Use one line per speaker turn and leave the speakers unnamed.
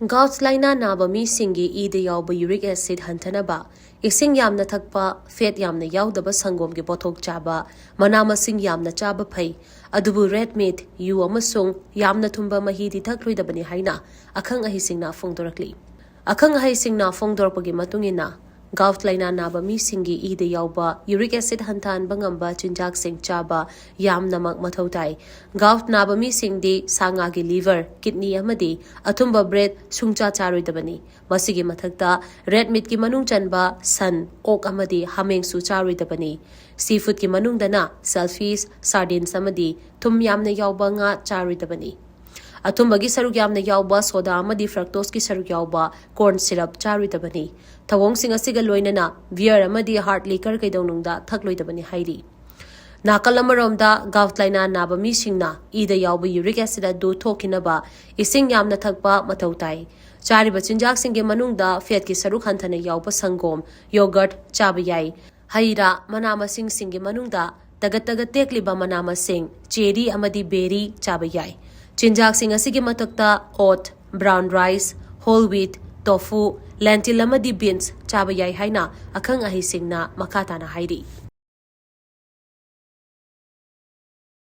Gout laina naba misingi ida yauba uric acid hantanaba, ising yamna thakpa, fat yamna yaudaba sangomgi pothok chaba, manamasing yamna chaba pai, adubu red meat, yu amasung, yamna thumba mahidi thakluidabani haina, akhang ahising na fongdorakli. Akhang ahising na fongdorpagi matungina, Gout laina naba misingi ida yauba uric acid hantan bangamba chinjak sing chaba yam namak mathautai. Gout naba misingdi sangagi liver, kidney amadi athumba bread sungcha charuidabani. Masigi mathakta red meat ki manung chanba san ok amadi hameng su charuidabani. Seafood ki manung dana shellfish, sardines amadi thum yamna yauba nga charuidabani. Atumbagi saruk yamna yauba soda amadi fructose ki saruk yauba corn syrup charuidabani. Thawong sing asiga loinana beer amadi hard liquor kaidawnungda thakloidabani hairi. Nakal amaromda gout laina naba misingna ida yauba uric acid adu thokinaba ising yamna thakpa mathau tai. Chariba chinjak singge manungda fat ki saruk hantana yauba sangom, yogurt chaba yai. Haira manama singge manungda tagat tekliba manama sing, cherry amadi berry chaba yai. Chinjak sing asigi matakta oat, brown rice, whole wheat, tofu, lentil amadi beans chaba yai haina akhang ahising na makata na hairi.